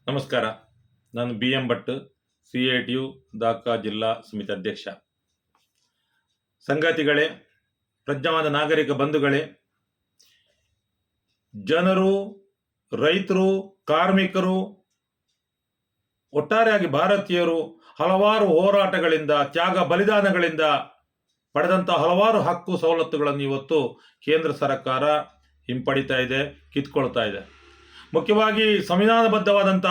ನಮಸ್ಕಾರ. ನಾನು BM Bhat, CITU ದಾಖಾ ಜಿಲ್ಲಾ ಸಮಿತಿ ಅಧ್ಯಕ್ಷ. ಸಂಗಾತಿಗಳೇ, ಪ್ರಜ್ಞಾವಾದ ನಾಗರಿಕ ಬಂಧುಗಳೇ, ಜನರು, ರೈತರು, ಕಾರ್ಮಿಕರು, ಒಟ್ಟಾರೆಯಾಗಿ ಭಾರತೀಯರು ಹಲವಾರು ಹೋರಾಟಗಳಿಂದ, ತ್ಯಾಗ ಬಲಿದಾನಗಳಿಂದ ಪಡೆದಂತಹ ಹಲವಾರು ಹಕ್ಕು ಸವಲತ್ತುಗಳನ್ನು ಇವತ್ತು ಕೇಂದ್ರ ಸರ್ಕಾರ ಹಿಂಪಡಿತಾ ಇದೆ, ಕಿತ್ಕೊಳ್ತಾ ಇದೆ. ಮುಖ್ಯವಾಗಿ ಸಂವಿಧಾನಬದ್ಧವಾದಂಥ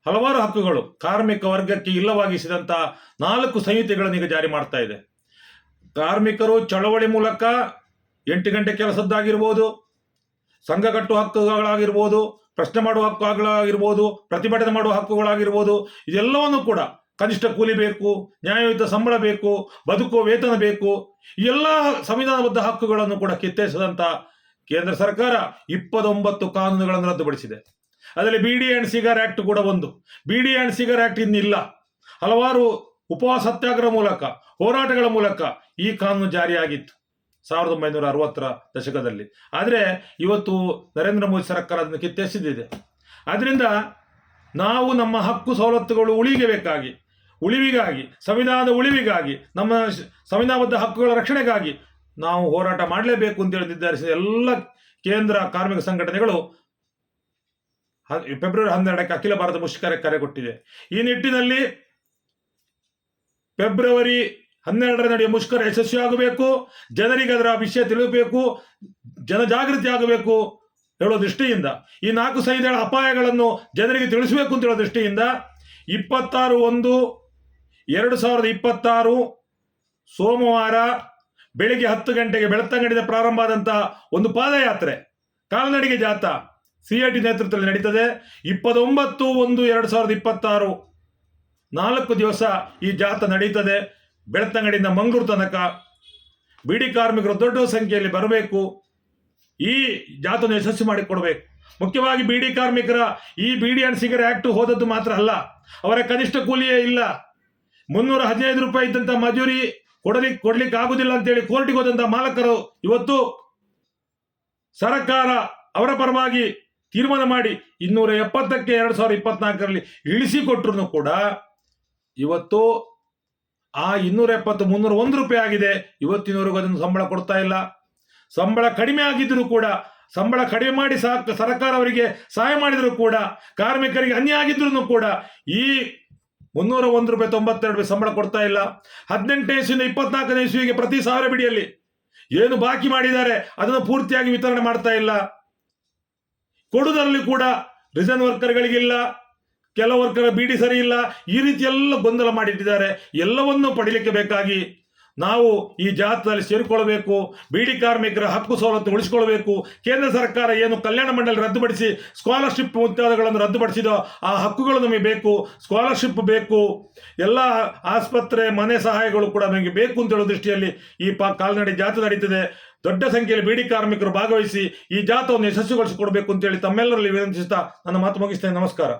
ಹಲವಾರು ಹಕ್ಕುಗಳು ಕಾರ್ಮಿಕ ವರ್ಗಕ್ಕೆ ಇಲ್ಲವಾಗಿಸಿದಂಥ 4 ಸಂಹಿತೆಗಳನ್ನು ಈಗ ಜಾರಿ ಮಾಡ್ತಾ ಇದೆ. ಕಾರ್ಮಿಕರು ಚಳವಳಿ ಮೂಲಕ 8 ಗಂಟೆ ಕೆಲಸದ್ದಾಗಿರ್ಬೋದು, ಸಂಘ ಕಟ್ಟುವ ಹಕ್ಕುಗಳಾಗಿರ್ಬೋದು, ಪ್ರಶ್ನೆ ಮಾಡುವ ಹಕ್ಕುಗಳಾಗಿರ್ಬೋದು, ಪ್ರತಿಭಟನೆ ಮಾಡುವ ಹಕ್ಕುಗಳಾಗಿರ್ಬೋದು, ಇದೆಲ್ಲವನ್ನು ಕೂಡ ಕನಿಷ್ಠ ಕೂಲಿ ಬೇಕು, ನ್ಯಾಯಯುತ ಸಂಬಳ ಬೇಕು, ಬದುಕುವ ವೇತನ ಬೇಕು, ಈ ಎಲ್ಲ ಸಂವಿಧಾನಬದ್ಧ ಹಕ್ಕುಗಳನ್ನು ಕೂಡ ಕಿತ್ತೆಸದಂಥ ಕೇಂದ್ರ ಸರ್ಕಾರ 29 ಕಾನೂನುಗಳನ್ನು ರದ್ದುಪಡಿಸಿದೆ. ಅದರಲ್ಲಿ BD ಆ್ಯಂಡ್ ಸಿಗರ್ ಆಕ್ಟ್ ಕೂಡ ಒಂದು. BD ಆ್ಯಂಡ್ ಸಿಗರ್ ಆಕ್ಟ್ ಇನ್ನಿಲ್ಲ. ಹಲವಾರು ಉಪವಾಸ ಸತ್ಯಾಗ್ರಹ ಮೂಲಕ, ಹೋರಾಟಗಳ ಮೂಲಕ ಈ ಕಾನೂನು ಜಾರಿಯಾಗಿತ್ತು 1960ರ ದಶಕದಲ್ಲಿ. ಆದರೆ ಇವತ್ತು ನರೇಂದ್ರ ಮೋದಿ ಸರ್ಕಾರ ಅದನ್ನು ಕಿತ್ತೆಸೆದಿದೆ. ಆದ್ದರಿಂದ ನಾವು ನಮ್ಮ ಹಕ್ಕು ಸವಲತ್ತುಗಳು ಉಳಿವಿಗಾಗಿ, ಸಂವಿಧಾನದ ಉಳಿವಿಗಾಗಿ, ನಮ್ಮ ಸಂವಿಧಾನಬದ್ಧ ಹಕ್ಕುಗಳ ರಕ್ಷಣೆಗಾಗಿ ನಾವು ಹೋರಾಟ ಮಾಡಲೇಬೇಕು ಅಂತೇಳಿ ನಿರ್ಧರಿಸಿದ ಎಲ್ಲ ಕೇಂದ್ರ ಕಾರ್ಮಿಕ ಸಂಘಟನೆಗಳು ಫೆಬ್ರವರಿ 12ಕ್ಕೆ ಅಖಿಲ ಭಾರತ ಮುಷ್ಕರ ಕರೆ ಕೊಟ್ಟಿದೆ. ಈ ನಿಟ್ಟಿನಲ್ಲಿ ಫೆಬ್ರವರಿ 12ರ ನಡೆಯುವ ಮುಷ್ಕರ ಯಶಸ್ವಿಯಾಗಬೇಕು, ಜನರಿಗೆ ಅದರ ವಿಷಯ ತಿಳಿಯಬೇಕು, ಜನಜಾಗೃತಿ ಆಗಬೇಕು ಹೇಳೋ ದೃಷ್ಟಿಯಿಂದ, ಈ 4 ಸಂಹಿತೆಗಳ ಅಪಾಯಗಳನ್ನು ಜನರಿಗೆ ತಿಳಿಸಬೇಕು ಅಂತ ಹೇಳೋ ದೃಷ್ಟಿಯಿಂದ 26/1/2026 ಸೋಮವಾರ ಬೆಳಿಗ್ಗೆ 10 ಗಂಟೆಗೆ ಬೆಳ್ತಂಗಡಿಯಿಂದ ಪ್ರಾರಂಭ ಆದಂಥ ಒಂದು ಪಾದಯಾತ್ರೆ, ಕಾಲ್ನಡಿಗೆ ಜಾಥಾ CIT ನೇತೃತ್ವದಲ್ಲಿ ನಡೀತದೆ. 29/1/2026 4 ದಿವಸ ಈ ಜಾಥಾ ನಡೀತದೆ. ಬೆಳ್ತಂಗಡಿಯಿಂದ ಮಂಗಳೂರು ತನಕ ಬಿಡಿ ಕಾರ್ಮಿಕರು ದೊಡ್ಡ ಸಂಖ್ಯೆಯಲ್ಲಿ ಬರಬೇಕು. ಈ ಜಾಥಾವನ್ನು ಯಶಸ್ವಿ ಮಾಡಿಕೊಡ್ಬೇಕು. ಮುಖ್ಯವಾಗಿ ಬಿಡಿ ಕಾರ್ಮಿಕರ ಈ BD ಆ್ಯಂಡ್ ಸಿಗರ್ ಆಕ್ಟ್ ಹೋದದ್ದು ಮಾತ್ರ ಅಲ್ಲ, ಅವರ ಕನಿಷ್ಠ ಕೂಲಿಯೇ ಇಲ್ಲ. 315 ರೂಪಾಯಿ ಇದ್ದಂಥ ಮಜೂರಿ ಕೊಡ್ಲಿಕ್ಕೆ ಆಗುದಿಲ್ಲ ಅಂತೇಳಿ ಕೋರ್ಟಿಗೆ ಹೋದಂಥ ಮಾಲಕರು ಇವತ್ತು ಸರ್ಕಾರ ಅವರ ಪರವಾಗಿ ತೀರ್ಮಾನ ಮಾಡಿ 270ಕ್ಕೆ 2024ರಲ್ಲಿ ಇಳಿಸಿಕೊಟ್ರು ಕೂಡ ಇವತ್ತು ಆ 270 301 ರೂಪಾಯಿ ಆಗಿದೆ. ಇವತ್ತಿನವರೆಗೂ ಅದನ್ನು ಸಂಬಳ ಕೊಡ್ತಾ ಇಲ್ಲ. ಸಂಬಳ ಕಡಿಮೆ ಆಗಿದ್ರು ಕೂಡ, ಸಂಬಳ ಕಡಿಮೆ ಮಾಡಿ ಸರ್ಕಾರ ಅವರಿಗೆ ಸಹಾಯ ಮಾಡಿದ್ರು ಕೂಡ, ಕಾರ್ಮಿಕರಿಗೆ ಅನ್ಯಾಯ ಆಗಿದ್ರು ಕೂಡ ಈ 301 ರೂಪಾಯಿ 92 ರೂಪಾಯಿ ಸಂಬಳ ಕೊಡ್ತಾ ಇಲ್ಲ. 18ನೇ ಇಸ್ವಿಯಿಂದ 24ನೇ ಇಸ್ವಿಗೆ ಪ್ರತಿ 1000 ಬಿಡಿಯಲ್ಲಿ ಏನು ಬಾಕಿ ಮಾಡಿದ್ದಾರೆ ಅದನ್ನು ಪೂರ್ತಿಯಾಗಿ ವಿತರಣೆ ಮಾಡ್ತಾ ಇಲ್ಲ. ಕೊಡುವುದರಲ್ಲಿ ಕೂಡ ರಿಸರ್ವ್ ವರ್ಕರ್ಗಳಿಗಿಲ್ಲ, ಕೆಲವು ವರ್ಕರ್ BD ಸರಿ ಇಲ್ಲ, ಈ ರೀತಿ ಎಲ್ಲ ಗೊಂದಲ ಮಾಡಿಟ್ಟಿದ್ದಾರೆ. ಎಲ್ಲವನ್ನೂ ಪಡಿಲಿಕ್ಕೆ ಬೇಕಾಗಿ ನಾವು ಈ ಜಾಥಾದಲ್ಲಿ ಸೇರಿಕೊಳ್ಳಬೇಕು. BD ಕಾರ್ಮಿಕರ ಹಕ್ಕು ಸವಲತ್ತು ಉಳಿಸಿಕೊಳ್ಬೇಕು. ಕೇಂದ್ರ ಸರ್ಕಾರ ಏನು ಕಲ್ಯಾಣ ಮಂಡಳಿ ರದ್ದುಪಡಿಸಿ ಸ್ಕಾಲರ್ಶಿಪ್ ಮುಂತಾದವುಗಳನ್ನು ರದ್ದುಪಡಿಸಿದೋ ಆ ಹಕ್ಕುಗಳು ನಮಗೆ ಬೇಕು. ಸ್ಕಾಲರ್ಶಿಪ್ ಬೇಕು, ಎಲ್ಲ ಆಸ್ಪತ್ರೆ ಮನೆ ಸಹಾಯಗಳು ಕೂಡ ನಮಗೆ ಬೇಕು ಅಂತ ಹೇಳೋ ದೃಷ್ಟಿಯಲ್ಲಿ ಈ ಕಾಲ್ನಡಿ ಜಾಥಾ ನಡೀತದೆ. ದೊಡ್ಡ ಸಂಖ್ಯೆಯಲ್ಲಿ BD ಕಾರ್ಮಿಕರು ಭಾಗವಹಿಸಿ ಈ ಜಾಥಾವನ್ನು ಯಶಸ್ವಿಗೊಳಿಸಿಕೊಡ್ಬೇಕು ಅಂತೇಳಿ ತಮ್ಮೆಲ್ಲರಲ್ಲಿ ವಿನಂತಿಸುತ್ತಾ ನನ್ನ ಮಾತು ಮುಗಿಸ್ತೇನೆ. ನಮಸ್ಕಾರ.